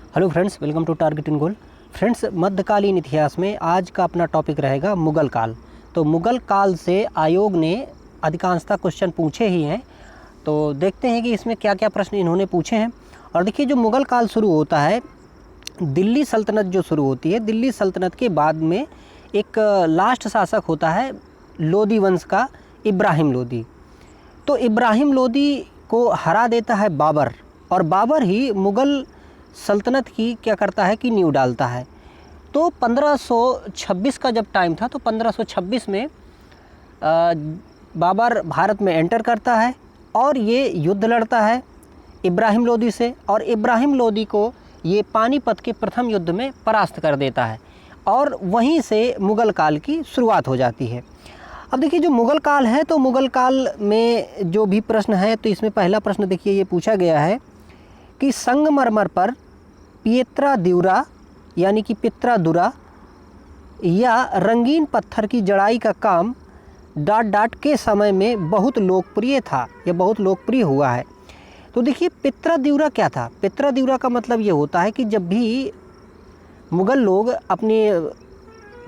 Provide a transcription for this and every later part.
Hello friends, welcome to target in goal. Friends, मध्यकालीन इतिहास में आज का अपना टॉपिक रहेगा मुग़ल काल। तो मुग़ल काल से आयोग ने अधिकांशतः क्वेश्चन पूछे ही हैं, तो देखते हैं कि इसमें क्या क्या प्रश्न इन्होंने पूछे हैं। और देखिए, जो मुग़ल काल शुरू होता है, दिल्ली सल्तनत जो शुरू होती है, दिल्ली सल्तनत के बाद में एक लास्ट शासक होता है लोदी वंश का, इब्राहिम लोदी। तो इब्राहिम लोदी को हरा देता है बाबर, और बाबर ही मुग़ल सल्तनत की क्या करता है कि नींव डालता है। तो 1526 का जब टाइम था, तो 1526 में बाबर भारत में एंटर करता है और ये युद्ध लड़ता है इब्राहिम लोदी से, और इब्राहिम लोदी को ये पानीपत के प्रथम युद्ध में परास्त कर देता है, और वहीं से मुग़ल काल की शुरुआत हो जाती है। अब देखिए, जो मुग़ल काल है, तो मुग़ल काल में जो भी प्रश्न है, तो इसमें पहला प्रश्न देखिए ये पूछा गया है कि संगमरमर पर पियत्रा द्यूरा यानी कि पित्रा या रंगीन पत्थर की जड़ाई का काम डाट के समय में बहुत लोकप्रिय था या बहुत लोकप्रिय हुआ है। तो देखिए, पित्रा द्यूरा क्या था? पित्रा द्यूरा का मतलब ये होता है कि जब भी मुग़ल लोग अपने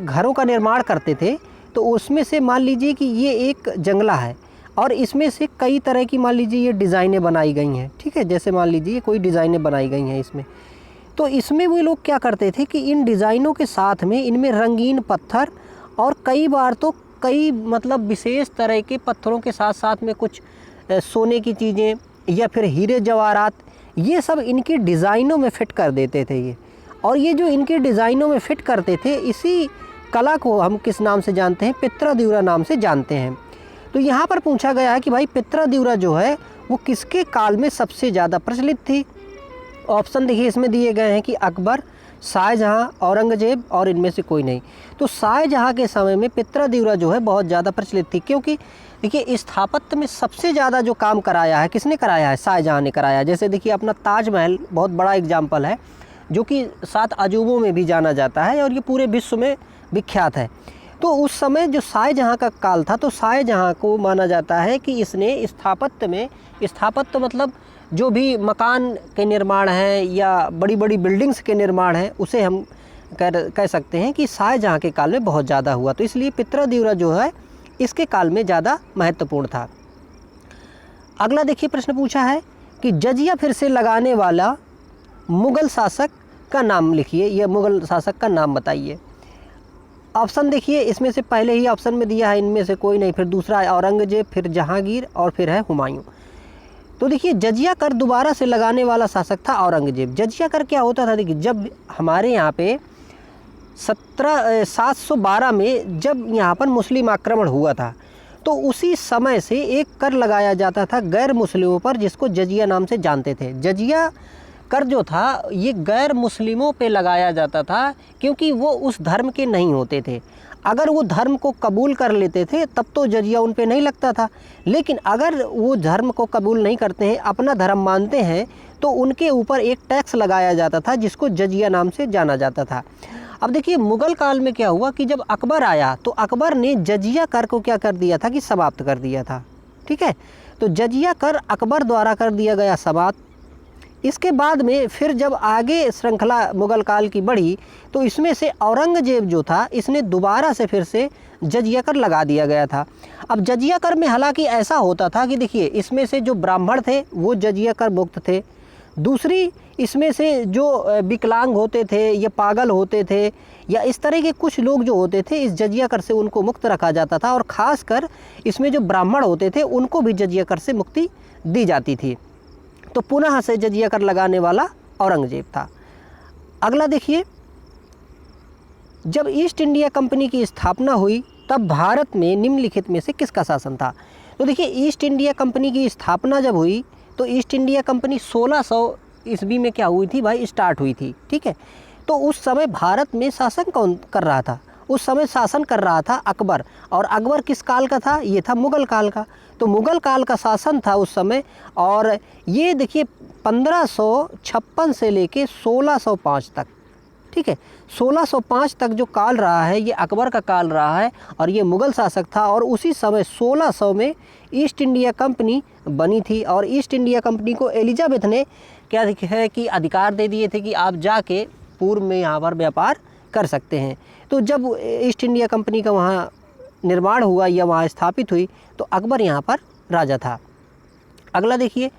घरों का निर्माण करते थे, तो उसमें से मान लीजिए कि ये एक जंगला है और इसमें से कई तरह की मान लीजिए ये डिज़ाइनें बनाई गई हैं, ठीक है। जैसे मान लीजिए कोई डिज़ाइनें बनाई गई हैं इसमें, तो इसमें वो लोग क्या करते थे कि इन डिज़ाइनों के साथ में इनमें रंगीन पत्थर और कई बार तो कई मतलब विशेष तरह के पत्थरों के साथ साथ में कुछ सोने की चीज़ें या फिर हीरे जवाहरात, ये सब इनकी डिज़ाइनों में फ़िट कर देते थे ये। और ये जो इनके डिज़ाइनों में फ़िट करते थे, इसी कला को हम किस नाम से जानते हैं? पित्रा द्यूरा नाम से जानते हैं। तो यहाँ पर पूछा गया है कि भाई पित्रा द्यूरा जो है वो किसके काल में सबसे ज़्यादा प्रचलित थी? ऑप्शन देखिए इसमें दिए गए हैं कि अकबर, शाहजहाँ, औरंगजेब और इनमें से कोई नहीं। तो शाहजहाँ के समय में पित्रा द्यूरा जो है बहुत ज़्यादा प्रचलित थी, क्योंकि देखिए स्थापत्य में सबसे ज़्यादा जो काम कराया है, किसने कराया है? शाहजहाँ ने कराया। जैसे देखिए अपना ताजमहल बहुत बड़ा एग्जाम्पल है, जो कि 7 अजूबों में भी जाना जाता है और ये पूरे विश्व में विख्यात है। तो उस समय जो शाहजहाँ का काल था, तो शाहजहाँ को माना जाता है कि इसने स्थापत्य मतलब जो भी मकान के निर्माण है या बड़ी बड़ी बिल्डिंग्स के निर्माण है, उसे हम कह सकते हैं कि शाहजहाँ के काल में बहुत ज़्यादा हुआ। तो इसलिए पित्रा द्यूरा जो है इसके काल में ज़्यादा महत्वपूर्ण था। अगला देखिए प्रश्न पूछा है कि जजिया फिर से लगाने वाला मुग़ल शासक का नाम लिखिए, या मुग़ल शासक का नाम बताइए। ऑप्शन देखिए इसमें से पहले ही ऑप्शन में दिया है इनमें से कोई नहीं, फिर दूसरा है औरंगजेब, फिर जहांगीर और फिर है हुमायूं। तो देखिए, जजिया कर दोबारा से लगाने वाला शासक था औरंगजेब। जजिया कर क्या होता था? देखिए, जब हमारे यहाँ पे 712 में जब यहाँ पर मुस्लिम आक्रमण हुआ था, तो उसी समय से एक कर लगाया जाता था गैर मुस्लिमों पर, जिसको जजिया नाम से जानते थे। जजिया कर जो था ये गैर मुस्लिमों पे लगाया जाता था, क्योंकि वो उस धर्म के नहीं होते थे। अगर वो धर्म को कबूल कर लेते थे तब तो जजिया उन पे नहीं लगता था, लेकिन अगर वो धर्म को कबूल नहीं करते हैं, अपना धर्म मानते हैं, तो उनके ऊपर एक टैक्स लगाया जाता था, जिसको जजिया नाम से जाना जाता था। अब देखिए, मुग़ल काल में क्या हुआ कि जब अकबर आया, तो अकबर ने जजिया कर को क्या कर दिया था कि समाप्त कर दिया था, ठीक है। तो जजिया कर अकबर द्वारा कर दिया गया समाप्त। इसके बाद में फिर जब आगे श्रृंखला मुग़ल काल की बढ़ी, तो इसमें से औरंगजेब जो था, इसने दोबारा से फिर से जजिया कर लगा दिया गया था। अब जजिया कर में हालांकि ऐसा होता था कि देखिए, इसमें से जो ब्राह्मण थे वो जजिया कर मुक्त थे। दूसरी, इसमें से जो विकलांग होते थे या पागल होते थे या इस तरह के कुछ लोग जो होते थे, इस जजिया कर से उनको मुक्त रखा जाता था, और ख़ासकर इसमें जो ब्राह्मण होते थे उनको भी जजिया कर से मुक्ति दी जाती थी। तो पुनः से जजिया कर लगाने वाला औरंगजेब था। अगला देखिए, जब ईस्ट इंडिया कंपनी की स्थापना हुई, तब भारत में निम्नलिखित में से किसका शासन था? तो देखिए, ईस्ट इंडिया कंपनी की स्थापना जब हुई, तो ईस्ट इंडिया कंपनी 1600 ईस्वी में क्या हुई थी भाई? स्टार्ट हुई थी, ठीक है। तो उस समय भारत में शासन कौन कर रहा था? उस समय शासन कर रहा था अकबर। और अकबर किस काल का था? ये था मुग़ल काल का। तो मुग़ल काल का शासन था उस समय, और ये देखिए 1556 से लेके 1605 तक, ठीक है। 1605 तक जो काल रहा है ये अकबर का काल रहा है, और ये मुग़ल शासक था। और उसी समय 1600 में ईस्ट इंडिया कंपनी बनी थी, और ईस्ट इंडिया कंपनी को एलिजाबेथ ने क्या है कि अधिकार दे दिए थे कि आप जाके पूर्व में यहाँ पर व्यापार कर सकते हैं। तो जब ईस्ट इंडिया कंपनी का वहाँ निर्माण हुआ या वहाँ स्थापित हुई तो अकबर यहाँ पर राजा था। अगला देखिए,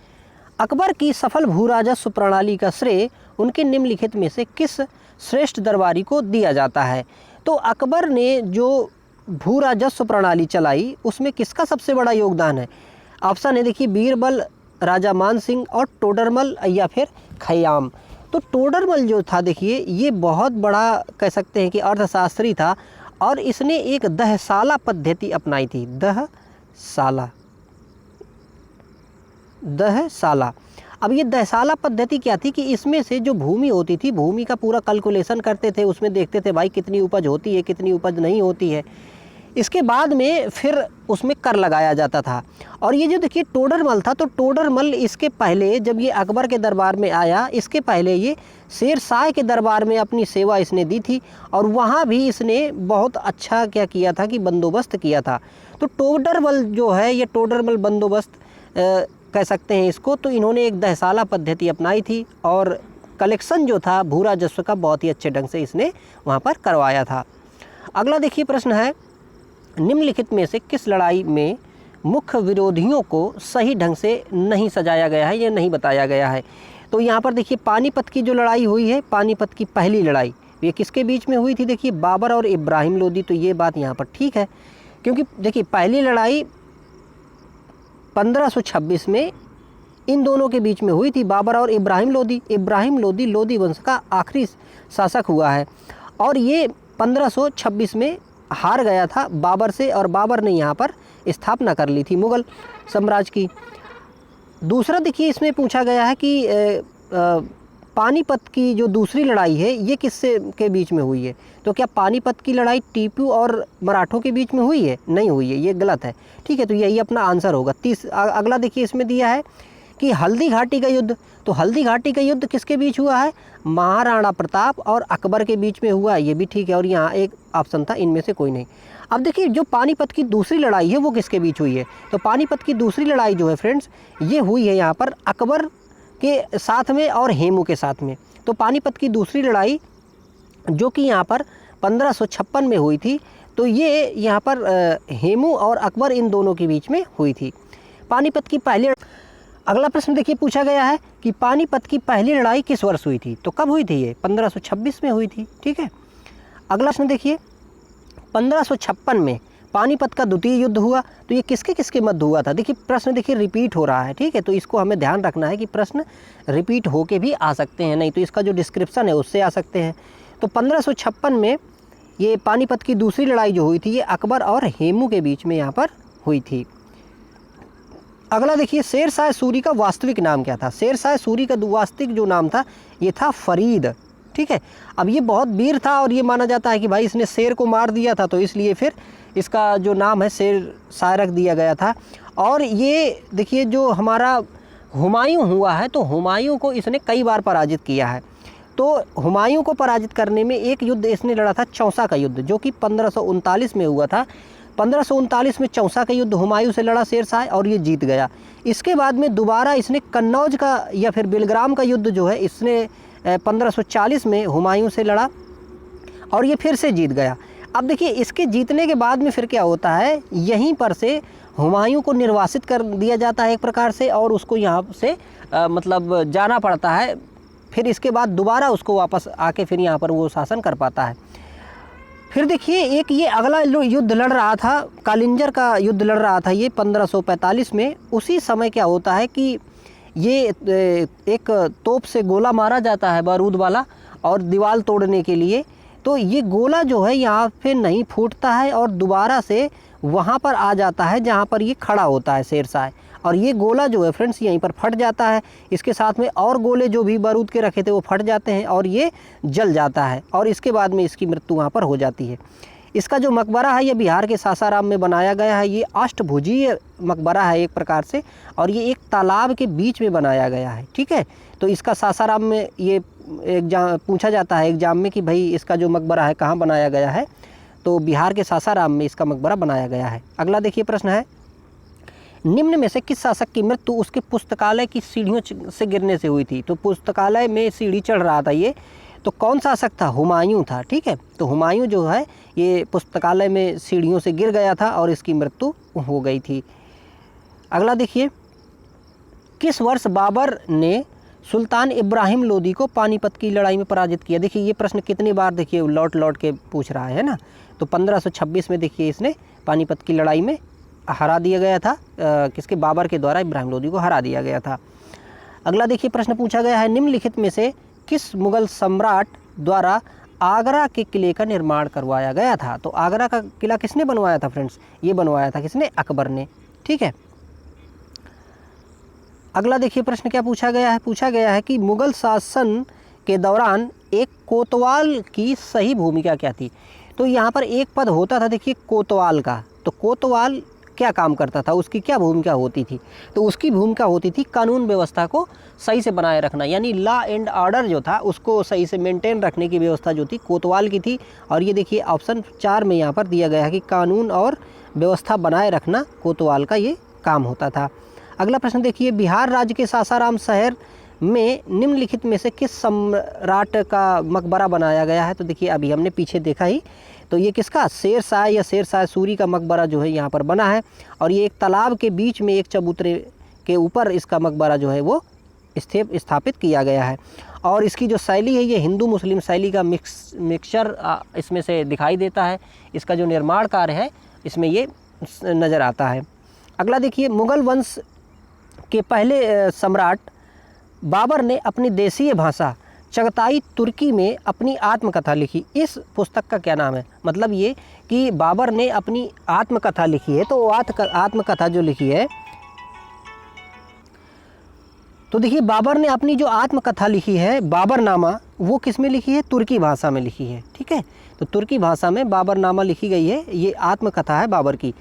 अकबर की सफल भू राजस्व प्रणाली का श्रेय उनके निम्नलिखित में से किस श्रेष्ठ दरबारी को दिया जाता है? तो अकबर ने जो भू राजस्व प्रणाली चलाई उसमें किसका सबसे बड़ा योगदान है? ऑप्शन है देखिए, बीरबल, राजा मान सिंह और टोडरमल या फिर खयाम। तो टोडरमल जो था देखिए ये बहुत बड़ा कह सकते हैं कि अर्थशास्त्री था और इसने एक दहसाला पद्धति अपनाई थी। दहसाला। अब ये दहसाला पद्धति क्या थी कि इसमें से जो भूमि होती थी, भूमि का पूरा कैलकुलेशन करते थे, उसमें देखते थे भाई कितनी उपज होती है, कितनी उपज नहीं होती है। इसके बाद में फिर उसमें कर लगाया जाता था। और ये जो देखिए टोडरमल था, तो टोडरमल इसके पहले जब ये अकबर के दरबार में आया, इसके पहले ये शेरशाह के दरबार में अपनी सेवा इसने दी थी और वहाँ भी इसने बहुत अच्छा क्या किया था कि बंदोबस्त किया था। तो टोडरमल जो है, ये टोडरमल बंदोबस्त कह सकते हैं इसको। तो इन्होंने एक दहसाला पद्धति अपनाई थी और कलेक्शन जो था भू राजस्व का बहुत ही अच्छे ढंग से इसने वहाँ पर करवाया था। अगला देखिए प्रश्न है, निम्नलिखित में से किस लड़ाई में मुख्य विरोधियों को सही ढंग से नहीं सजाया गया है या नहीं बताया गया है? तो यहाँ पर देखिए पानीपत की जो लड़ाई हुई है, पानीपत की पहली लड़ाई, ये किसके बीच में हुई थी? देखिए बाबर और इब्राहिम लोदी। तो ये बात यहाँ पर ठीक है, क्योंकि देखिए पहली लड़ाई 1526 में इन दोनों के बीच में हुई थी, बाबर और इब्राहिम लोदी। इब्राहिम लोदी लोदी वंश का आखिरी शासक हुआ है और ये 1526 में हार गया था बाबर से और बाबर ने यहाँ पर स्थापना कर ली थी मुग़ल साम्राज्य की। दूसरा देखिए इसमें पूछा गया है कि पानीपत की जो दूसरी लड़ाई है ये किससे के बीच में हुई है? तो क्या पानीपत की लड़ाई टीपू और मराठों के बीच में हुई है? नहीं हुई है, ये गलत है। ठीक है, तो यही अपना आंसर होगा। अगला देखिए इसमें दिया है कि हल्दी घाटी का युद्ध। तो हल्दी घाटी का युद्ध किसके बीच हुआ है? महाराणा प्रताप और अकबर के बीच में हुआ है, ये भी ठीक है। और यहाँ एक ऑप्शन था, इनमें से कोई नहीं। अब देखिए जो पानीपत की दूसरी लड़ाई है वो किसके बीच हुई है? तो पानीपत की दूसरी लड़ाई जो है फ्रेंड्स, ये हुई है यहाँ पर अकबर के साथ में और हेमू के साथ में। तो पानीपत की दूसरी लड़ाई जो कि यहाँ पर 1556 में हुई थी, तो ये यहाँ पर हेमू और अकबर इन दोनों के बीच में हुई थी। पानीपत की पहली। अगला प्रश्न देखिए पूछा गया है कि पानीपत की पहली लड़ाई किस वर्ष हुई थी? तो कब हुई थी? ये 1526 में हुई थी। ठीक है, अगला प्रश्न देखिए, 1556 में पानीपत का द्वितीय युद्ध हुआ, तो ये किसके किसके मध्य हुआ था? देखिए प्रश्न देखिए रिपीट हो रहा है। ठीक है, तो इसको हमें ध्यान रखना है कि प्रश्न रिपीट होके भी आ सकते हैं, नहीं तो इसका जो डिस्क्रिप्शन है उससे आ सकते हैं। तो 1556 में ये पानीपत की दूसरी लड़ाई जो हुई थी ये अकबर और हेमू के बीच में यहाँ पर हुई थी। अगला देखिए, शेरशाह सूरी का वास्तविक नाम क्या था? शेरशाह सूरी का वास्तविक जो नाम था ये था फरीद। ठीक है, अब ये बहुत वीर था और ये माना जाता है कि भाई इसने शेर को मार दिया था, तो इसलिए फिर इसका जो नाम है शेरशाह रख दिया गया था। और ये देखिए जो हमारा हुमायूं हुआ है, तो हुमायूं को इसने कई बार पराजित किया है। तो हुमायूं को पराजित करने में एक युद्ध इसने लड़ा था, चौसा का युद्ध, जो कि 1539 में हुआ था। 1539 में चौसा का युद्ध हुमायूं से लड़ा शेरशाह और ये जीत गया। इसके बाद में दोबारा इसने कन्नौज का या फिर बिलग्राम का युद्ध जो है इसने 1540 में हुमायूं से लड़ा और ये फिर से जीत गया। अब देखिए इसके जीतने के बाद में फिर क्या होता है, यहीं पर से हुमायूं को निर्वासित कर दिया जाता है एक प्रकार से, और उसको यहाँ से मतलब जाना पड़ता है। फिर इसके बाद दोबारा उसको वापस आके फिर यहाँ पर वो शासन कर पाता है। फिर देखिए एक ये अगला युद्ध लड़ रहा था, कालिंजर का युद्ध लड़ रहा था ये 1545 में। उसी समय क्या होता है कि ये एक तोप से गोला मारा जाता है बारूद वाला, और दीवार तोड़ने के लिए। तो ये गोला जो है यहाँ पे नहीं फूटता है और दोबारा से वहाँ पर आ जाता है जहाँ पर ये खड़ा होता है शेरशाह, और ये गोला जो है फ्रेंड्स यहीं पर फट जाता है। इसके साथ में और गोले जो भी बारूद के रखे थे वो फट जाते हैं और ये जल जाता है, और इसके बाद में इसकी मृत्यु वहाँ पर हो जाती है। इसका जो मकबरा है ये बिहार के सासाराम में बनाया गया है। ये अष्टभुजीय मकबरा है एक प्रकार से, और ये एक तालाब के बीच में बनाया गया है। ठीक है, तो इसका सासाराम में ये पूछा जाता है एग्जाम में कि भाई इसका जो मकबरा है कहाँ बनाया गया है, तो बिहार के सासाराम में इसका मकबरा बनाया गया है। अगला देखिए प्रश्न है, निम्न में से किस शासक की मृत्यु उसके पुस्तकालय की सीढ़ियों से गिरने से हुई थी? तो पुस्तकालय में सीढ़ी चढ़ रहा था ये, तो कौन शासक था? हुमायूं था। ठीक है, तो हुमायूं जो है ये पुस्तकालय में सीढ़ियों से गिर गया था और इसकी मृत्यु हो गई थी। अगला देखिए, किस वर्ष बाबर ने सुल्तान इब्राहिम लोदी को पानीपत की लड़ाई में पराजित किया? देखिए ये प्रश्न कितनी बार देखिए लौट लौट के पूछ रहा है ना। तो 1526 में देखिए इसने पानीपत की लड़ाई में हरा दिया गया था, किसके? बाबर के द्वारा इब्राहिम लोदी को हरा दिया गया था। अगला देखिए प्रश्न पूछा गया है, निम्नलिखित में से किस मुगल सम्राट द्वारा आगरा के किले का निर्माण करवाया गया था? तो आगरा का किला किसने बनवाया था फ्रेंड्स? ये बनवाया था किसने? अकबर ने। ठीक है, अगला देखिए प्रश्न क्या पूछा गया है? पूछा गया है कि मुगल शासन के दौरान एक कोतवाल की सही भूमिका क्या थी? तो यहाँ पर एक पद होता था देखिए कोतवाल का, तो कोतवाल क्या काम करता था, उसकी क्या भूमिका होती थी? तो उसकी भूमिका होती थी कानून व्यवस्था को सही से बनाए रखना, यानी लॉ एंड ऑर्डर जो था उसको सही से मेंटेन रखने की व्यवस्था जो थी कोतवाल की थी। और ये देखिए ऑप्शन 4 में यहाँ पर दिया गया है कि कानून और व्यवस्था बनाए रखना कोतवाल का ये काम होता था। अगला प्रश्न देखिए, बिहार राज्य के सासाराम शहर में निम्नलिखित में से किस सम्राट का मकबरा बनाया गया है? तो देखिए अभी हमने पीछे देखा ही, तो ये किसका? शेरशाह या शेरशाह सूरी का मकबरा जो है यहाँ पर बना है। और ये एक तालाब के बीच में एक चबूतरे के ऊपर इसका मकबरा जो है वो स्थापित किया गया है। और इसकी जो शैली है ये हिंदू मुस्लिम शैली का मिक्सचर इसमें से दिखाई देता है। इसका जो निर्माण कार्य है इसमें ये नज़र आता है। अगला देखिए, मुगल वंश के पहले सम्राट बाबर ने अपनी देशीय भाषा चगताई तुर्की में अपनी आत्मकथा लिखी। इस पुस्तक का क्या नाम है? मतलब ये कि बाबर ने अपनी आत्मकथा लिखी है, तो आत्मकथा जो लिखी है, तो देखिए बाबर ने अपनी जो आत्मकथा लिखी है बाबरनामा, वो किस में लिखी है? तुर्की भाषा में लिखी है। ठीक है, तो तुर्की भाषा में बाबरनामा लिखी गई है, ये आत्मकथा है बाबर की।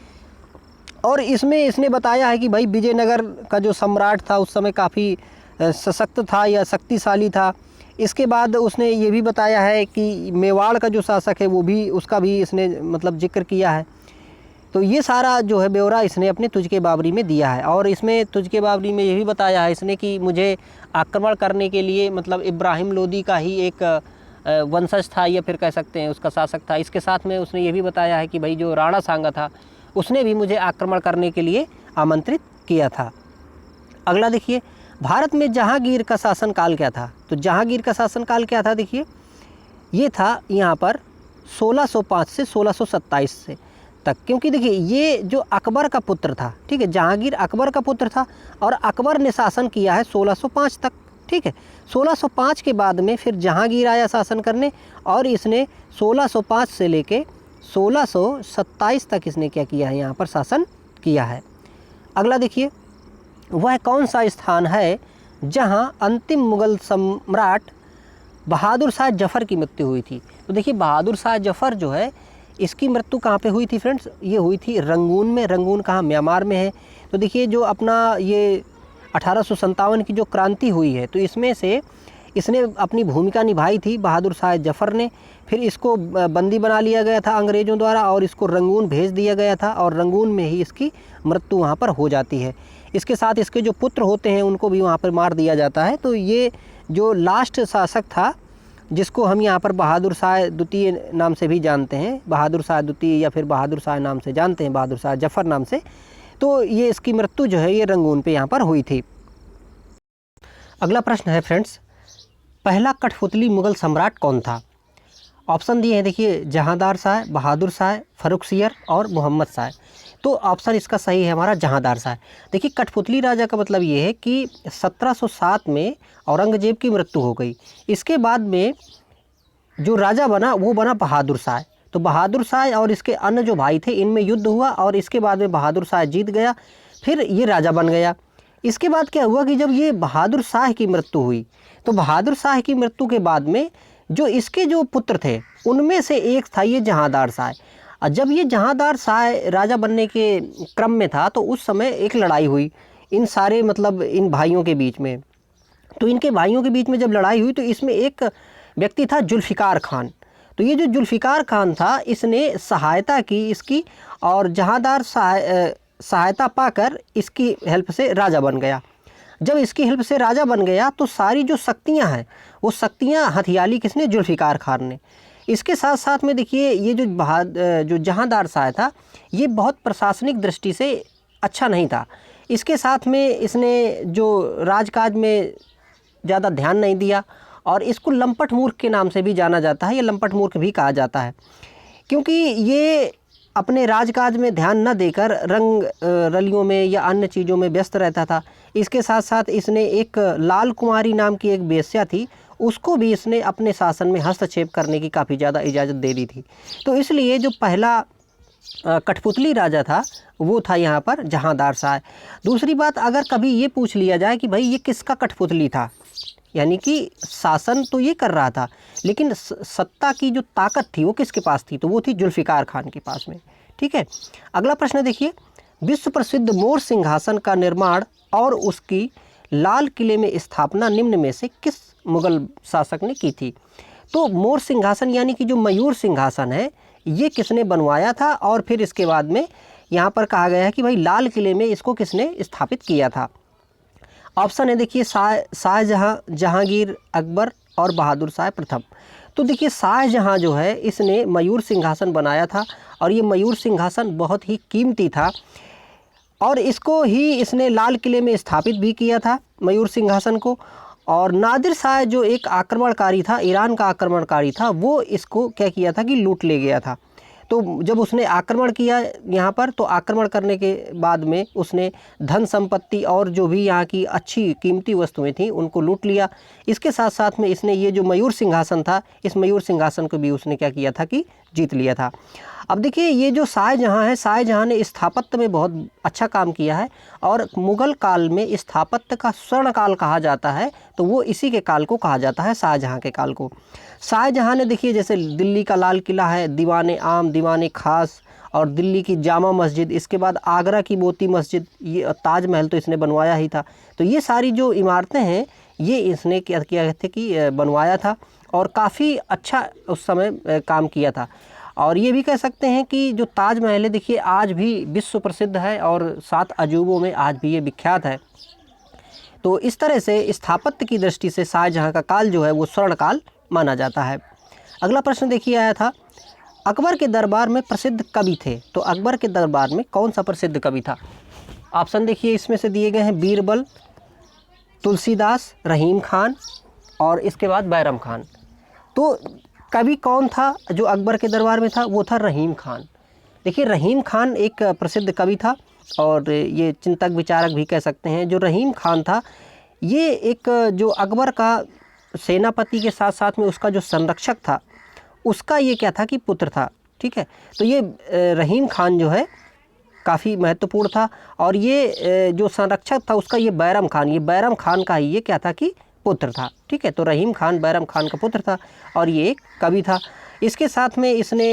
और इसमें इसने बताया है कि भाई विजयनगर का जो सम्राट था उस समय काफ़ी सशक्त था या शक्तिशाली था। इसके बाद उसने ये भी बताया है कि मेवाड़ का जो शासक है वो भी, उसका भी इसने मतलब जिक्र किया है। तो ये सारा जो है ब्यौरा इसने अपने तुझके बाबरी में दिया है। और इसमें तुझके बाबरी में ये भी बताया है इसने कि मुझे आक्रमण करने के लिए मतलब इब्राहिम लोदी का ही एक वंशज था या फिर कह सकते हैं उसका शासक था। इसके साथ में उसने ये भी बताया है कि भाई जो राणा सांगा था उसने भी मुझे आक्रमण करने के लिए आमंत्रित किया था। अगला देखिए, भारत में जहांगीर का शासनकाल क्या था? तो जहांगीर का शासनकाल क्या था? देखिए ये था यहाँ पर 1605 से 1627 से तक, क्योंकि देखिए ये जो अकबर का पुत्र था, ठीक है, जहांगीर अकबर का पुत्र था और अकबर ने शासन किया है 1605 तक। ठीक है, 1605 के बाद में फिर जहांगीर आया शासन करने और इसने 1605 से लेके 1627 तक इसने क्या किया है? यहाँ पर शासन किया है। अगला देखिए, वह कौन सा स्थान है जहाँ अंतिम मुगल सम्राट बहादुर शाह जफ़र की मृत्यु हुई थी? तो देखिए बहादुर शाह जफ़र जो है इसकी मृत्यु कहाँ पे हुई थी फ्रेंड्स? ये हुई थी रंगून में। रंगून कहाँ? म्यांमार में है। तो देखिए जो अपना ये 1857 की जो क्रांति हुई है तो इसमें से इसने अपनी भूमिका निभाई थी बहादुर शाह जफ़र ने। फिर इसको बंदी बना लिया गया था अंग्रेज़ों द्वारा और इसको रंगून भेज दिया गया था और रंगून में ही इसकी मृत्यु वहाँ पर हो जाती है। इसके साथ इसके जो पुत्र होते हैं उनको भी वहाँ पर मार दिया जाता है। तो ये जो लास्ट शासक था जिसको हम यहाँ पर बहादुर शाह द्वितीय नाम से भी जानते हैं, बहादुर शाह द्वितीय या फिर बहादुर शाह नाम से जानते हैं, बहादुर शाह जफ़र नाम से, तो ये इसकी मृत्यु जो है ये रंगून पे यहाँ पर हुई थी। अगला प्रश्न है फ्रेंड्स, पहला कठपुतली मुगल सम्राट कौन था? ऑप्शन दिए हैं देखिए, जहांदार शाह, बहादुर शाह, फर्रुखसियर और मोहम्मद शाह। तो ऑप्शन इसका सही है हमारा जहांदार शाह। देखिए कठपुतली राजा का मतलब ये है कि 1707 में औरंगजेब की मृत्यु हो गई। इसके बाद में जो राजा बना वो बना बहादुर शाह। तो बहादुर शाह और इसके अन्य जो भाई थे इनमें युद्ध हुआ और इसके बाद में बहादुर शाह जीत गया, फिर ये राजा बन गया। इसके बाद क्या हुआ कि जब ये बहादुर शाह की मृत्यु हुई तो बहादुर शाह की मृत्यु के बाद में जो इसके जो पुत्र थे उनमें से एक था ये जहांदार शाह। और जब ये जहांदार शाह राजा बनने के क्रम में था तो उस समय एक लड़ाई हुई इन सारे मतलब इन भाइयों के बीच में। तो इनके भाइयों के बीच में जब लड़ाई हुई तो इसमें एक व्यक्ति था जुल्फ़िकार खान। तो ये जो जुल्फ़िकार खान था इसने सहायता की इसकी और जहांदार सहायता पाकर इसकी हेल्प से राजा बन गया। जब इसकी हेल्प से राजा बन गया तो सारी जो शक्तियां हैं वो शक्तियां हथियाली किसने? जुल्फ़िकार खान ने। इसके साथ साथ में देखिए ये जो जहांदार शाह था ये बहुत प्रशासनिक दृष्टि से अच्छा नहीं था। इसके साथ में इसने जो राजकाज में ज़्यादा ध्यान नहीं दिया और इसको लंपट मूर्ख के नाम से भी जाना जाता है, या लंपट मूर्ख भी कहा जाता है, क्योंकि ये अपने राजकाज में ध्यान न देकर रंग रलियों में या अन्य चीज़ों में व्यस्त रहता था। इसके साथ साथ इसने एक लाल कुमारी नाम की एक वेश्या थी, उसको भी इसने अपने शासन में हस्तक्षेप करने की काफ़ी ज़्यादा इजाज़त दे दी थी। तो इसलिए जो पहला कठपुतली राजा था वो था यहाँ पर जहांदार शाह। दूसरी बात, अगर कभी ये पूछ लिया जाए कि भाई ये किसका कठपुतली था, यानी कि शासन तो ये कर रहा था लेकिन सत्ता की जो ताकत थी वो किसके पास थी, तो वो थी जुल्फ़िकार खान के पास में। ठीक है, अगला प्रश्न देखिए, विश्व प्रसिद्ध मोर सिंहासन का निर्माण और उसकी लाल किले में स्थापना निम्न में से किस मुगल शासक ने की थी? तो मोर सिंहासन यानी कि जो मयूर सिंहासन है ये किसने बनवाया था, और फिर इसके बाद में यहाँ पर कहा गया है कि भाई लाल किले में इसको किसने स्थापित किया था? ऑप्शन है देखिए शाहजहाँ, जहांगीर, अकबर और बहादुर शाह प्रथम। तो देखिए शाहजहाँ जो है इसने मयूर सिंहासन बनाया था और ये मयूर सिंहासन बहुत ही कीमती था और इसको ही इसने लाल किले में स्थापित भी किया था मयूर सिंहासन को। और नादिर शाह जो एक आक्रमणकारी था, ईरान का आक्रमणकारी था, वो इसको क्या किया था कि लूट ले गया था। तो जब उसने आक्रमण किया यहाँ पर, तो आक्रमण करने के बाद में उसने धन संपत्ति और जो भी यहाँ की अच्छी कीमती वस्तुएं थीं उनको लूट लिया। इसके साथ साथ में इसने ये जो मयूर सिंहासन था, इस मयूर सिंहासन को भी उसने क्या किया था कि जीत लिया था। अब देखिए ये जो शाहजहाँ है, शाहजहाँ ने स्थापत्य में बहुत अच्छा काम किया है और मुग़ल काल में स्थापत्य का स्वर्ण काल कहा जाता है, तो वो इसी के काल को कहा जाता है, शाहजहाँ के काल को। शाहजहाँ ने देखिए जैसे दिल्ली का लाल किला है, दीवाने आम, दीवाने ख़ास और दिल्ली की जामा मस्जिद, इसके बाद आगरा की मोती मस्जिद, ये ताजमहल तो इसने बनवाया ही था। तो ये सारी जो इमारतें हैं ये इसने क्या किया थे कि बनवाया था और काफ़ी अच्छा उस समय काम किया था। और ये भी कह सकते हैं कि जो ताजमहल है देखिए आज भी विश्व प्रसिद्ध है और 7 अजूबों में आज भी ये विख्यात है। तो इस तरह से स्थापत्य की दृष्टि से शाहजहाँ का काल जो है वो स्वर्ण काल माना जाता है। अगला प्रश्न देखिए आया था, अकबर के दरबार में प्रसिद्ध कवि थे, तो अकबर के दरबार में कौन सा प्रसिद्ध कवि था? ऑप्शन देखिए इसमें से दिए गए हैं, बीरबल, तुलसीदास, रहीम खान और इसके बाद बैरम खान। तो कवि कौन था जो अकबर के दरबार में था? वो था रहीम खान। देखिए रहीम खान एक प्रसिद्ध कवि था और ये चिंतक विचारक भी कह सकते हैं। जो रहीम खान था ये एक जो अकबर का सेनापति के साथ साथ में उसका जो संरक्षक था उसका ये क्या था कि पुत्र था। ठीक है, तो ये रहीम खान जो है काफ़ी महत्वपूर्ण था और ये जो संरक्षक था उसका ये बैरम खान, ये बैरम खान का ही ये क्या था कि पुत्र था। ठीक है, तो रहीम खान बैरम खान का पुत्र था और ये एक कवि था। इसके साथ में इसने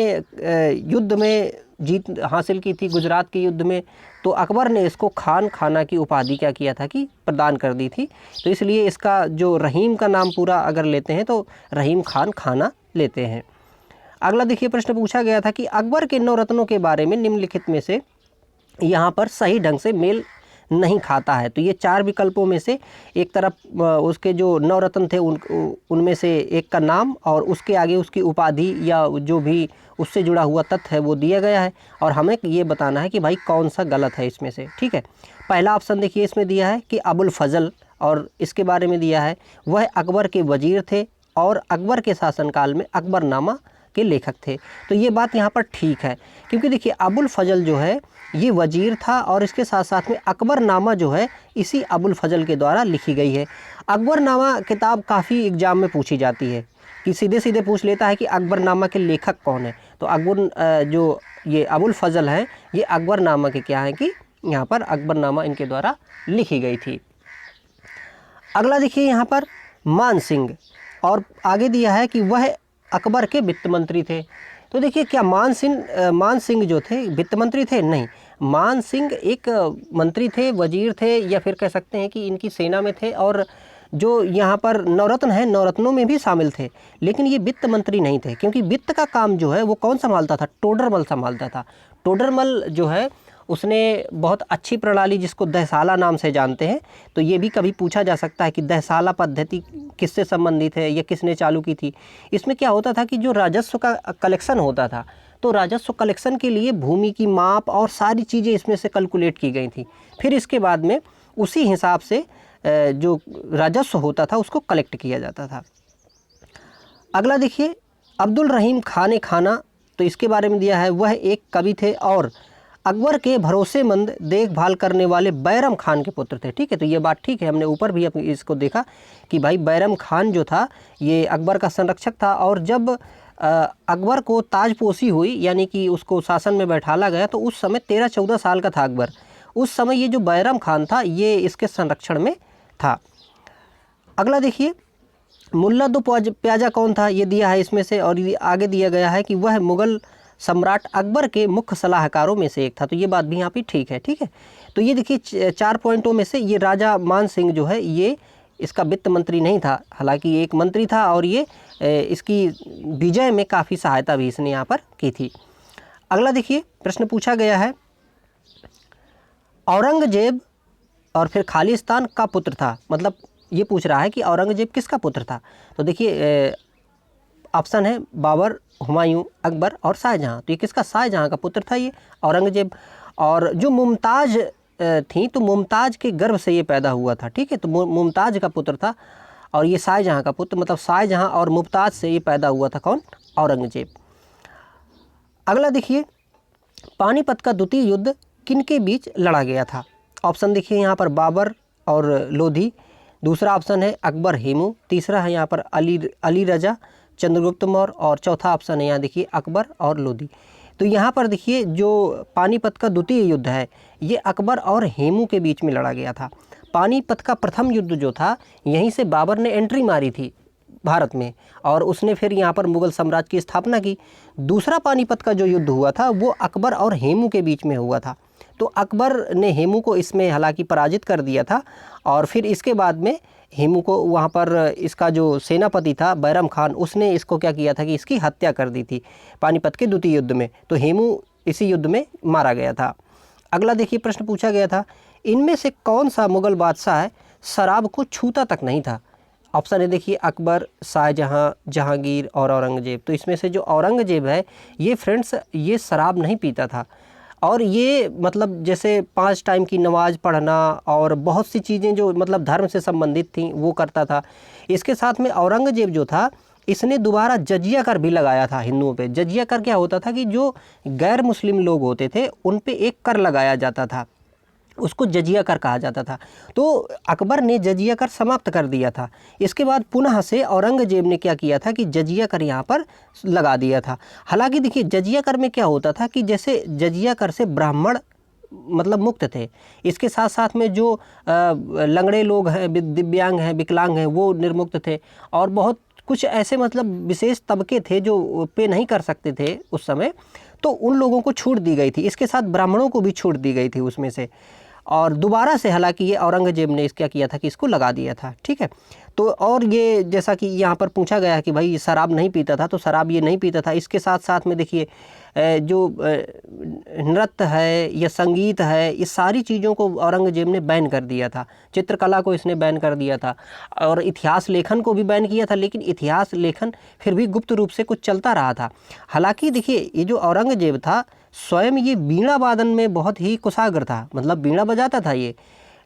युद्ध में जीत हासिल की थी, गुजरात के युद्ध में, तो अकबर ने इसको खान खाना की उपाधि क्या किया था कि प्रदान कर दी थी। तो इसलिए इसका जो रहीम का नाम पूरा अगर लेते हैं तो रहीम खान खाना लेते हैं। अगला देखिए प्रश्न पूछा गया था कि अकबर के 9 रत्नों के बारे में निम्नलिखित में से यहाँ पर सही ढंग से मेल नहीं खाता है। तो ये 4 विकल्पों में से एक तरफ उसके जो 9 रत्न थे उनमें से एक का नाम और उसके आगे उसकी उपाधि या जो भी उससे जुड़ा हुआ तथ्य है वो दिया गया है और हमें ये बताना है कि भाई कौन सा गलत है इसमें से। ठीक है, पहला ऑप्शन देखिए इसमें दिया है कि अबुल फजल, और इसके बारे में दिया है वह अकबर के वजीर थे और अकबर के शासनकाल में अकबरनामा के लेखक थे। तो ये बात यहाँ पर ठीक है क्योंकि देखिए अबुल फजल जो है ये वजीर था और इसके साथ साथ में अकबरनामा जो है इसी अबुल फजल के द्वारा लिखी गई है। अकबरनामा किताब काफ़ी एग्जाम में पूछी जाती है कि सीधे सीधे पूछ लेता है कि अकबरनामा के लेखक कौन है। तो अकबर जो ये अबुल फजल है ये अकबरनामा के क्या है कि यहाँ पर अकबरनामा इनके द्वारा लिखी गई थी। अगला देखिए यहाँ पर मान सिंह, और आगे दिया है कि वह अकबर के वित्त मंत्री थे। तो देखिए क्या मान सिंह जो थे वित्त मंत्री थे? नहीं, मान सिंह एक मंत्री थे, वजीर थे, या फिर कह सकते हैं कि इनकी सेना में थे और जो यहाँ पर नवरत्न है नवरत्नों में भी शामिल थे, लेकिन ये वित्त मंत्री नहीं थे क्योंकि वित्त का काम जो है वो कौन संभालता था? टोडरमल संभालता था। टोडरमल जो है उसने बहुत अच्छी प्रणाली जिसको दहसाला नाम से जानते हैं, तो ये भी कभी पूछा जा सकता है कि दहसाला पद्धति किससे संबंधित है या किसने चालू की थी। इसमें क्या होता था कि जो राजस्व का कलेक्शन होता था, तो राजस्व कलेक्शन के लिए भूमि की माप और सारी चीज़ें इसमें से कैलकुलेट की गई थी। फिर इसके बाद में उसी हिसाब से जो राजस्व होता था उसको कलेक्ट किया जाता था। अगला देखिए, अब्दुल रहीम खान खाना, तो इसके बारे में दिया है, वह एक कवि थे और अकबर के भरोसेमंद देखभाल करने वाले बैरम खान के पुत्र थे। ठीक है, तो ये बात ठीक है, हमने ऊपर भी इसको देखा कि भाई बैरम खान जो था ये अकबर का संरक्षक था, और जब अकबर को ताजपोशी हुई यानी कि उसको शासन में बैठाला गया, तो उस समय 13-14 साल का था अकबर। उस समय ये जो बैरम खान था ये इसके संरक्षण में था। अगला देखिए, मुल्ला दो प्याजा कौन था, ये दिया है इसमें से, और ये आगे दिया गया है कि वह मुग़ल सम्राट अकबर के मुख्य सलाहकारों में से एक था। तो ये बात भी यहाँ पे ठीक है। ठीक है, तो ये देखिए 4 पॉइंटों में से ये राजा मान सिंह जो है ये इसका वित्त मंत्री नहीं था, हालांकि एक मंत्री था, और ये इसकी विजय में काफ़ी सहायता भी इसने यहाँ पर की थी। अगला देखिए, प्रश्न पूछा गया है, औरंगजेब और फिर खालिस्तान का पुत्र था, मतलब ये पूछ रहा है कि औरंगजेब किसका पुत्र था। तो देखिए ऑप्शन है बाबर, हुमायूं, अकबर और शाहजहां। तो ये किसका, शाहजहां का पुत्र था ये औरंगजेब। और जो मुमताज़ थी, तो मुमताज़ के गर्भ से ये पैदा हुआ था। ठीक है, तो मुमताज़ का पुत्र था और ये शाहजहां का पुत्र, मतलब शाहजहां और मुमताज़ से ये पैदा हुआ था कौन, औरंगजेब। अगला देखिए, पानीपत का द्वितीय युद्ध किनके बीच लड़ा गया था। ऑप्शन देखिए यहाँ पर बाबर और लोधी, दूसरा ऑप्शन है अकबर हेमू, तीसरा है यहाँ पर अली रजा चंद्रगुप्त मौर्य, और चौथा ऑप्शन है यहाँ देखिए अकबर और लोधी। तो यहाँ पर देखिए जो पानीपत का द्वितीय युद्ध है ये अकबर और हेमू के बीच में लड़ा गया था। पानीपत का प्रथम युद्ध जो था यहीं से बाबर ने एंट्री मारी थी भारत में, और उसने फिर यहाँ पर मुग़ल साम्राज्य की स्थापना की। दूसरा पानीपत का जो युद्ध हुआ था वो अकबर और हेमू के बीच में हुआ था। तो अकबर ने हेमू को इसमें हालांकि पराजित कर दिया था, और फिर इसके बाद में हेमू को वहाँ पर इसका जो सेनापति था बैरम खान, उसने इसको क्या किया था कि इसकी हत्या कर दी थी पानीपत के द्वितीय युद्ध में। तो हेमू इसी युद्ध में मारा गया था। अगला देखिए, प्रश्न पूछा गया था, इनमें से कौन सा मुग़ल बादशाह है शराब को छूता तक नहीं था। ऑप्शन है देखिए अकबर, शाहजहां, जहांगीर और औरंगजेब। तो इसमें से जो औरंगजेब है ये फ्रेंड्स ये शराब नहीं पीता था, और ये मतलब जैसे 5 टाइम की नमाज़ पढ़ना और बहुत सी चीज़ें जो मतलब धर्म से संबंधित थी वो करता था। इसके साथ में औरंगजेब जो था इसने दोबारा जजिया कर भी लगाया था हिंदुओं पे। जजिया कर क्या होता था कि जो गैर मुस्लिम लोग होते थे उन पे एक कर लगाया जाता था, उसको जजिया कर कहा जाता था। तो अकबर ने जजिया कर समाप्त कर दिया था। इसके बाद पुनः से औरंगजेब ने क्या किया था कि जजिया कर यहाँ पर लगा दिया था। हालांकि देखिए जजिया कर में क्या होता था कि जैसे जजिया कर से ब्राह्मण मतलब मुक्त थे, इसके साथ साथ में जो लंगड़े लोग हैं, दिव्यांग हैं, विकलांग हैं, वो निर्मुक्त थे, और बहुत कुछ ऐसे मतलब विशेष तबके थे जो पे नहीं कर सकते थे उस समय, तो उन लोगों को छूट दी गई थी। इसके साथ ब्राह्मणों को भी छूट दी गई थी उसमें से, और दोबारा से हालांकि ये औरंगजेब ने क्या किया था कि इसको लगा दिया था। ठीक है, तो और ये जैसा कि यहाँ पर पूछा गया कि भाई शराब नहीं पीता था, तो शराब ये नहीं पीता था। इसके साथ साथ में देखिए जो नृत्य है या संगीत है, ये सारी चीज़ों को औरंगजेब ने बैन कर दिया था। चित्रकला को इसने बैन कर दिया था, और इतिहास लेखन को भी बैन किया था, लेकिन इतिहास लेखन फिर भी गुप्त रूप से कुछ चलता रहा था। हालांकि देखिए ये जो औरंगजेब था स्वयं ये बीड़ा वादन में बहुत ही कुशाग्र था, मतलब बीड़ा बजाता था ये,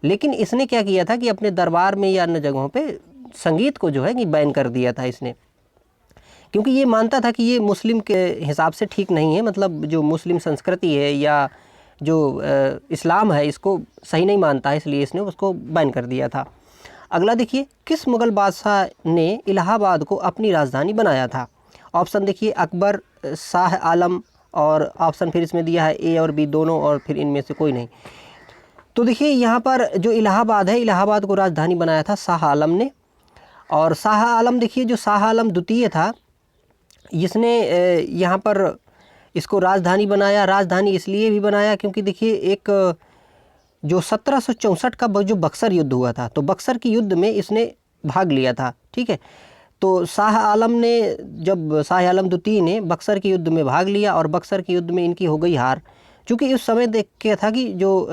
लेकिन इसने क्या किया था कि अपने दरबार में या अन्य जगहों पे संगीत को जो है कि बैन कर दिया था इसने, क्योंकि ये मानता था कि ये मुस्लिम के हिसाब से ठीक नहीं है, मतलब जो मुस्लिम संस्कृति है या जो इस्लाम है इसको सही नहीं मानता है, इसलिए इसने उसको बैन कर दिया था। अगला देखिए, किस मुग़ल बादशाह ने इलाहाबाद को अपनी राजधानी बनाया था। ऑप्शन देखिए अकबर, शाह आलम, और ऑप्शन फिर इसमें दिया है ए और बी दोनों, और फिर इनमें से कोई नहीं। तो देखिए यहाँ पर जो इलाहाबाद है, इलाहाबाद को राजधानी बनाया था शाह आलम ने। और शाह आलम देखिए जो शाह आलम द्वितीय था इसने यहाँ पर इसको राजधानी बनाया। राजधानी इसलिए भी बनाया क्योंकि देखिए एक जो 1764 का जो बक्सर युद्ध हुआ था, तो बक्सर के युद्ध में इसने भाग लिया था। ठीक है, तो शाह आलम ने जब शाह आलम द्वितीय ने बक्सर के युद्ध में भाग लिया और बक्सर के युद्ध में इनकी हो गई हार, क्योंकि उस समय देख क्या था कि जो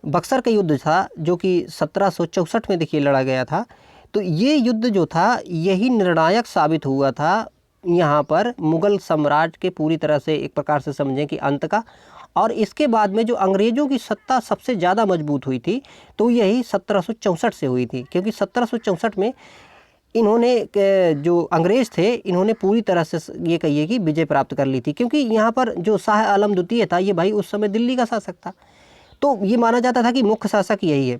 बक्सर का युद्ध था जो कि 1764 में देखिए लड़ा गया था, तो ये युद्ध जो था यही निर्णायक साबित हुआ था यहाँ पर मुग़ल साम्राज्य के पूरी तरह से एक प्रकार से समझें कि अंत का। और इसके बाद में जो अंग्रेज़ों की सत्ता सबसे ज़्यादा मजबूत हुई थी तो यही 1764 से हुई थी, क्योंकि 1764 में इन्होंने जो अंग्रेज़ थे इन्होंने पूरी तरह से ये कहिए कि विजय प्राप्त कर ली थी, क्योंकि यहाँ पर जो शाह आलम द्वितीय था ये भाई उस समय दिल्ली का शासक था, तो ये माना जाता था कि मुख्य शासक यही है।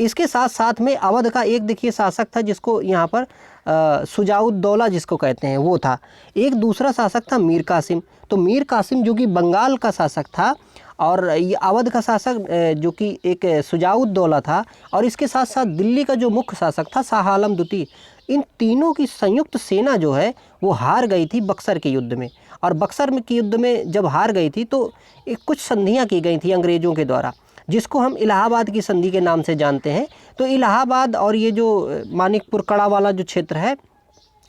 इसके साथ साथ में अवध का एक देखिए शासक था जिसको यहाँ पर शुजाउद्दौला जिसको कहते हैं वो था। एक दूसरा शासक था मीर कासिम, तो मीर कासिम जो कि बंगाल का शासक था, और ये अवध का शासक जो कि एक शुजाउद्दौला था, और इसके साथ साथ दिल्ली का जो मुख्य शासक था शाह आलम द्वितीय। इन तीनों की संयुक्त सेना जो है वो हार गई थी बक्सर के युद्ध में। और बक्सर के युद्ध में जब हार गई थी तो कुछ संधियाँ की गई थी अंग्रेज़ों के द्वारा, जिसको हम इलाहाबाद की संधि के नाम से जानते हैं। तो इलाहाबाद और ये जो मानिकपुर कड़ा वाला जो क्षेत्र है,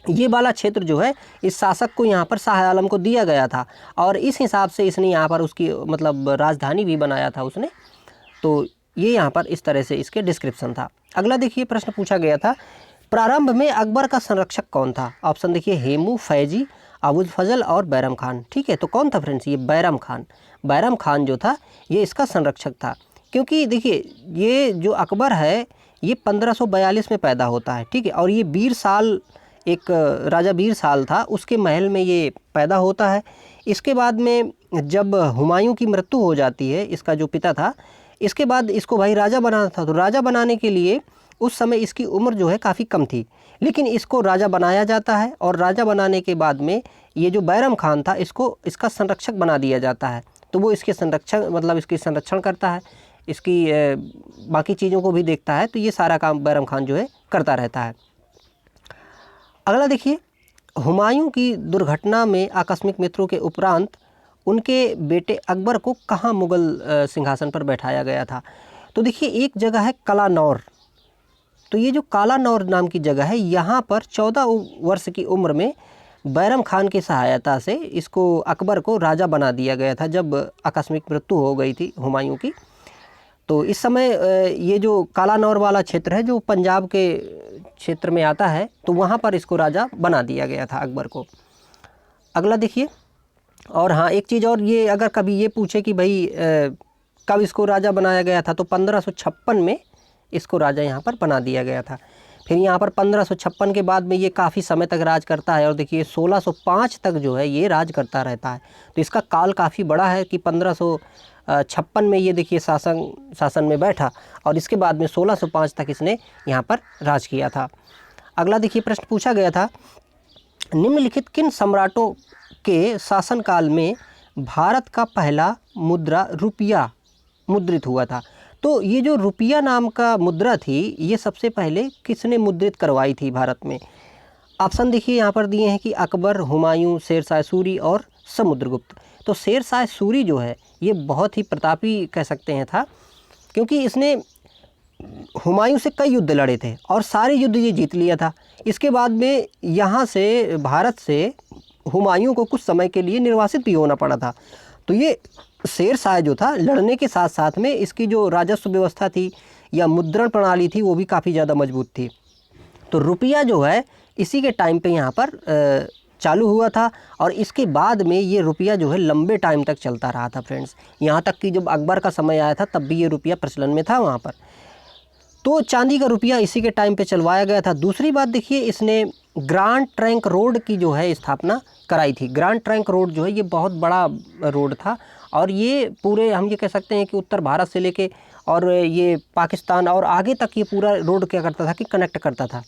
ये वाला क्षेत्र जो है इस शासक को यहाँ पर शाह आलम को दिया गया था, और इस हिसाब से इसने यहाँ पर उसकी मतलब राजधानी भी बनाया था उसने। तो ये यहाँ पर इस तरह से इसके डिस्क्रिप्शन था। अगला देखिए प्रश्न पूछा गया था, प्रारंभ में अकबर का संरक्षक कौन था? ऑप्शन देखिए हेमू, फैजी, अबुल फजल और बैरम खान। ठीक है, तो कौन था फ्रेंड्स? ये बैरम खान। बैरम खान जो था ये इसका संरक्षक था, क्योंकि देखिए ये जो अकबर है ये 1542 में पैदा होता है। ठीक है, और ये बीर साल एक राजा बीर साल था उसके महल में ये पैदा होता है। इसके बाद में जब हुमायूं की मृत्यु हो जाती है, इसका जो पिता था, इसके बाद इसको भाई राजा बनाना था, तो राजा बनाने के लिए उस समय इसकी उम्र जो है काफ़ी कम थी, लेकिन इसको राजा बनाया जाता है। और राजा बनाने के बाद में ये जो बैरम खान था इसको इसका संरक्षक बना दिया जाता है, तो वो इसके संरक्षण मतलब इसकी संरक्षण करता है, इसकी बाकी चीज़ों को भी देखता है। तो ये सारा काम बैरम खान जो है करता रहता है। अगला देखिए, हुमायूं की दुर्घटना में आकस्मिक मृत्यु के उपरांत उनके बेटे अकबर को कहाँ मुग़ल सिंहासन पर बैठाया गया था? तो देखिए एक जगह है कलानौर। तो ये जो कालानौर नाम की जगह है यहाँ पर 14 वर्ष की उम्र में बैरम खान की सहायता से इसको अकबर को राजा बना दिया गया था जब आकस्मिक मृत्यु हो गई थी हुमायूं की। तो इस समय ये जो कालानौर वाला क्षेत्र है जो पंजाब के क्षेत्र में आता है, तो वहाँ पर इसको राजा बना दिया गया था अकबर को। अगला देखिए, और हाँ एक चीज़ और, ये अगर कभी ये पूछे कि भाई कब इसको राजा बनाया गया था, तो 1556 में इसको राजा यहाँ पर बना दिया गया था। फिर यहाँ पर 1556 के बाद में ये काफ़ी समय तक राज करता है, और देखिए 1605 तक जो है ये राज करता रहता है। तो इसका काल काफ़ी बड़ा है कि 1556 में ये देखिए शासन में बैठा, और इसके बाद में 1605 तक इसने यहाँ पर राज किया था। अगला देखिए प्रश्न पूछा गया था, निम्नलिखित किन सम्राटों के शासनकाल में भारत का पहला मुद्रा रुपया मुद्रित हुआ था? तो ये जो रुपया नाम का मुद्रा थी ये सबसे पहले किसने मुद्रित करवाई थी भारत में? ऑप्शन देखिए यहाँ पर दिए हैं कि अकबर, हुमायूं, शेरशाह सूरी और समुद्रगुप्त। तो शेरशाह सूरी जो है ये बहुत ही प्रतापी कह सकते हैं था, क्योंकि इसने हुमायूं से कई युद्ध लड़े थे और सारे युद्ध ये जीत लिया था। इसके बाद में यहाँ से भारत से हुमायूं को कुछ समय के लिए निर्वासित भी होना पड़ा था। तो ये शेरशाह जो था लड़ने के साथ साथ में इसकी जो राजस्व व्यवस्था थी या मुद्रण प्रणाली थी वो भी काफ़ी ज़्यादा मजबूत थी। तो रुपया जो है इसी के टाइम पे यहाँ पर चालू हुआ था, और इसके बाद में ये रुपया जो है लंबे टाइम तक चलता रहा था फ्रेंड्स। यहाँ तक कि जब अकबर का समय आया था तब भी ये रुपया प्रचलन में था वहाँ पर। तो चांदी का रुपया इसी के टाइम पे चलवाया गया था। दूसरी बात देखिए, इसने ग्रांड ट्रंक रोड की जो है स्थापना कराई थी। ग्रांड ट्रंक रोड जो है ये बहुत बड़ा रोड था, और ये पूरे हम ये कह सकते हैं कि उत्तर भारत से लेके और ये पाकिस्तान और आगे तक ये पूरा रोड क्या करता था कि कनेक्ट करता था।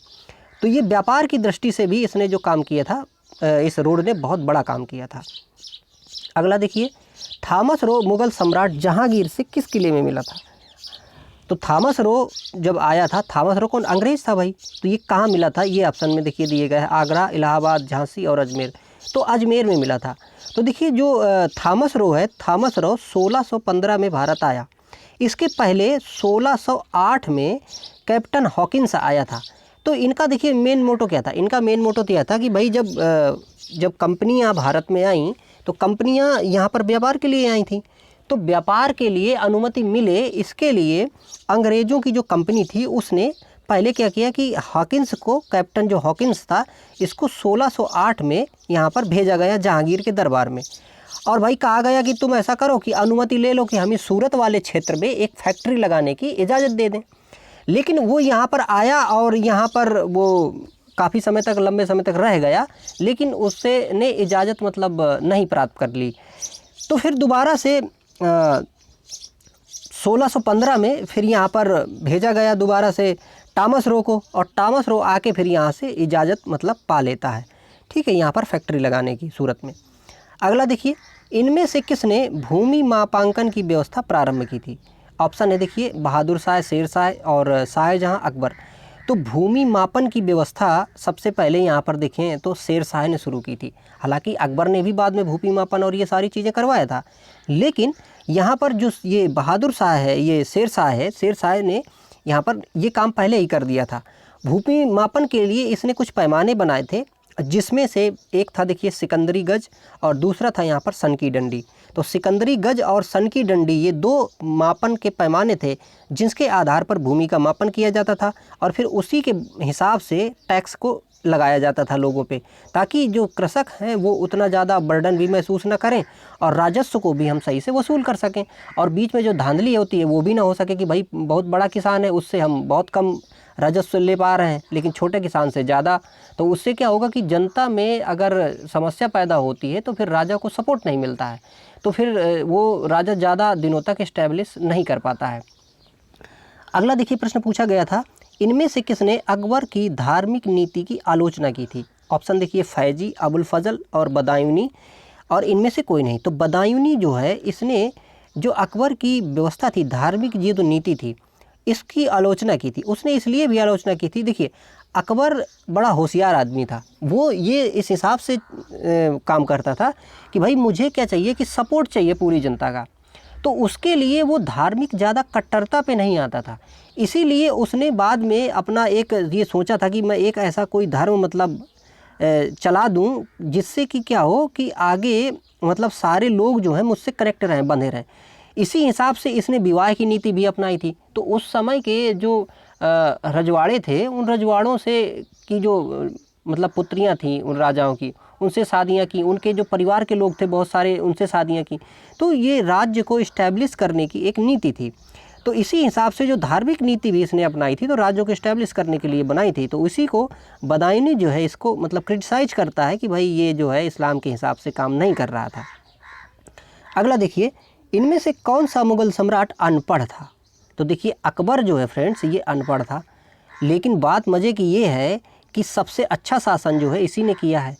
तो ये व्यापार की दृष्टि से भी इसने जो काम किया था, इस रोड ने बहुत बड़ा काम किया था। अगला देखिए, थॉमस रो मुग़ल सम्राट जहांगीर से किस किले में मिला था? तो थॉमस रो जब आया था, थॉमस रो कौन? अंग्रेज़ था भाई। तो ये कहाँ मिला था? ये ऑप्शन में देखिए दिए गए हैं, आगरा, इलाहाबाद, झांसी और अजमेर। तो अजमेर में मिला था। तो देखिए जो थॉमस रो है, थॉमस रो 1615 में भारत आया। इसके पहले 1608 में कैप्टन हॉकिंस आया था। तो इनका देखिए मेन मोटो क्या था? इनका मेन मोटो तो यह था कि भाई जब कंपनियां भारत में आईं तो कंपनियां यहाँ पर व्यापार के लिए आई थी। तो व्यापार के लिए अनुमति मिले, इसके लिए अंग्रेज़ों की जो कंपनी थी उसने पहले क्या किया कि हॉकिंस को, कैप्टन जो हॉकिंस था, इसको 1608 में यहाँ पर भेजा गया जहांगीर के दरबार में। और भाई कहा गया कि तुम ऐसा करो कि अनुमति ले लो कि हमें सूरत वाले क्षेत्र में एक फैक्ट्री लगाने की इजाज़त दे दें। लेकिन वो यहाँ पर आया और यहाँ पर वो काफ़ी समय तक, लंबे समय तक रह गया, लेकिन उससे ने इजाज़त मतलब नहीं प्राप्त कर ली। तो फिर दोबारा से 1615 में फिर यहाँ पर भेजा गया दोबारा से टॉमस रो को, और टॉमस रो आके फिर यहाँ से इजाज़त मतलब पा लेता है, ठीक है, यहाँ पर फैक्ट्री लगाने की सूरत में। अगला देखिए, इनमें से किसने भूमि मापांकन की व्यवस्था प्रारंभ की थी? ऑप्शन है देखिए, बहादुर शाह, शेर शाह और शाहजहां, अकबर। तो भूमि मापन की व्यवस्था सबसे पहले यहाँ पर देखें तो शेर शाह ने शुरू की थी। हालांकि अकबर ने भी बाद में भूमि मापन और ये सारी चीज़ें करवाया था, लेकिन यहाँ पर जो ये बहादुर शाह है, ये शेर शाह है, शेर शाह ने यहाँ पर ये काम पहले ही कर दिया था। भूमि मापन के लिए इसने कुछ पैमाने बनाए थे, जिसमें से एक था देखिए सिकंदरी गज और दूसरा था यहाँ पर सन की डंडी। तो सिकंदरी गज और सन की डंडी ये दो मापन के पैमाने थे जिसके आधार पर भूमि का मापन किया जाता था, और फिर उसी के हिसाब से टैक्स को लगाया जाता था लोगों पे, ताकि जो कृषक हैं वो उतना ज़्यादा बर्डन भी महसूस न करें और राजस्व को भी हम सही से वसूल कर सकें, और बीच में जो धांधली होती है वो भी ना हो सके कि भाई बहुत बड़ा किसान है उससे हम बहुत कम राजस्व ले पा रहे हैं लेकिन छोटे किसान से ज़्यादा। तो उससे क्या होगा कि जनता में अगर समस्या पैदा होती है तो फिर राजा को सपोर्ट नहीं मिलता है, तो फिर वो राजा ज़्यादा दिनों तक इस्टेब्लिश नहीं कर पाता है। अगला देखिए, प्रश्न पूछा गया था, इनमें से किसने अकबर की धार्मिक नीति की आलोचना की थी? ऑप्शन देखिए, फैजी, अबुल फजल और बदायूनी, और इनमें से कोई नहीं। तो बदायूनी जो है, इसने जो अकबर की व्यवस्था थी, धार्मिक ये जो नीति थी, इसकी आलोचना की थी। उसने इसलिए भी आलोचना की थी, देखिए अकबर बड़ा होशियार आदमी था, वो ये इस हिसाब से काम करता था कि भाई मुझे क्या चाहिए कि सपोर्ट चाहिए पूरी जनता का, तो उसके लिए वो धार्मिक ज़्यादा कट्टरता पे नहीं आता था। इसीलिए उसने बाद में अपना एक ये सोचा था कि मैं एक ऐसा कोई धर्म मतलब चला दूं जिससे कि क्या हो कि आगे मतलब सारे लोग जो हैं मुझसे कनेक्ट रहें, बंधे रहें। इसी हिसाब से इसने विवाह की नीति भी अपनाई थी। तो उस समय के जो रजवाड़े थे, उन रजवाड़ों से की जो मतलब पुत्रियां थीं उन राजाओं की, उनसे शादियां की, उनके जो परिवार के लोग थे बहुत सारे, उनसे शादियां की। तो ये राज्य को इस्टेब्लिश करने की एक नीति थी। तो इसी हिसाब से जो धार्मिक नीति भी इसने अपनाई थी, तो राज्यों को इस्टेब्लिश करने के लिए बनाई थी। तो इसी को बदायूनी जो है इसको मतलब क्रिटिसाइज करता है कि भाई ये जो है इस्लाम के हिसाब से काम नहीं कर रहा था। अगला देखिए, इनमें से कौन सा मुग़ल सम्राट अनपढ़ था? तो देखिए अकबर जो है फ्रेंड्स, ये अनपढ़ था, लेकिन बात मज़े की ये है कि सबसे अच्छा शासन जो है इसी ने किया है।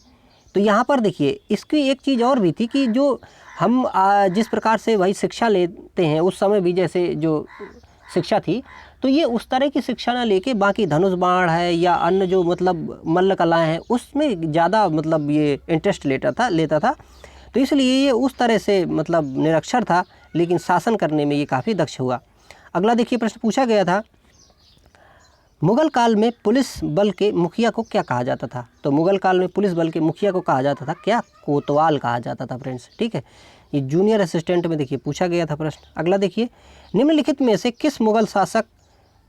तो यहाँ पर देखिए इसकी एक चीज़ और भी थी कि जो हम जिस प्रकार से भाई शिक्षा लेते हैं, उस समय भी जैसे जो शिक्षा थी, तो ये उस तरह की शिक्षा ना लेके बाकी धनुष बाण है या अन्य जो मतलब मल्ल कलाएँ हैं उसमें ज़्यादा मतलब ये इंटरेस्ट लेता था। तो इसलिए ये उस तरह से मतलब निरक्षर था, लेकिन शासन करने में ये काफ़ी दक्ष हुआ। अगला देखिए, प्रश्न पूछा गया था, मुग़ल काल में पुलिस बल के मुखिया को क्या कहा जाता था? तो मुग़ल काल में पुलिस बल के मुखिया को कहा जाता था क्या? कोतवाल कहा जाता था फ्रेंड्स, ठीक है। ये जूनियर असिस्टेंट में देखिए पूछा गया था प्रश्न। अगला देखिए, निम्नलिखित में से किस मुग़ल शासक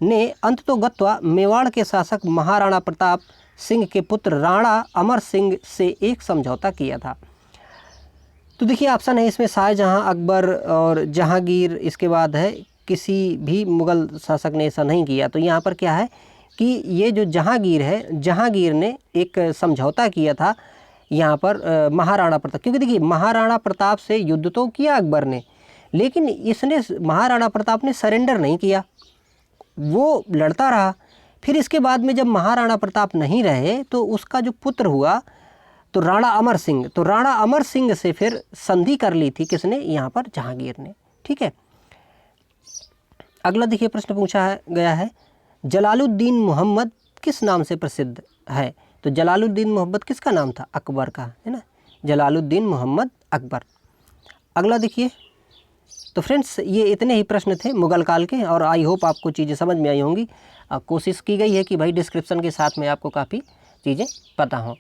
ने अंततोगत्वा मेवाड़ के शासक महाराणा प्रताप सिंह के पुत्र राणा अमर सिंह से एक समझौता किया था? तो देखिए ऑप्शन है इसमें शाहजहां, अकबर और जहांगीर, इसके बाद है किसी भी मुग़ल शासक ने ऐसा नहीं किया। तो यहाँ पर क्या है कि ये जो जहांगीर है, जहांगीर ने एक समझौता किया था यहाँ पर महाराणा प्रताप, क्योंकि देखिए महाराणा प्रताप से युद्ध तो किया अकबर ने, लेकिन इसने महाराणा प्रताप ने सरेंडर नहीं किया, वो लड़ता रहा। फिर इसके बाद में जब महाराणा प्रताप नहीं रहे तो उसका जो पुत्र हुआ तो राणा अमर सिंह, तो राणा अमर सिंह से फिर संधि कर ली थी किसने? यहाँ पर जहांगीर ने, ठीक है। अगला देखिए, प्रश्न पूछा गया है, जलालुद्दीन मोहम्मद किस नाम से प्रसिद्ध है? तो जलालुद्दीन मोहम्मद किसका नाम था? अकबर का, है ना, जलालुद्दीन मोहम्मद अकबर। अगला देखिए, तो फ्रेंड्स ये इतने ही प्रश्न थे मुग़ल काल के, और आई होप आपको चीज़ें समझ में आई होंगी। कोशिश की गई है कि भाई डिस्क्रिप्शन के साथ में आपको काफ़ी चीज़ें पता हों।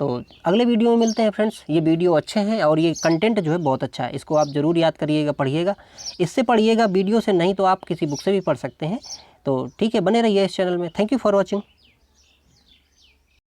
तो अगले वीडियो में मिलते हैं फ्रेंड्स। ये वीडियो अच्छे हैं और ये कंटेंट जो है बहुत अच्छा है, इसको आप ज़रूर याद करिएगा, पढ़िएगा, इससे पढ़िएगा वीडियो से, नहीं तो आप किसी बुक से भी पढ़ सकते हैं। तो ठीक है, बने रहिए इस चैनल में। Thank you for watching.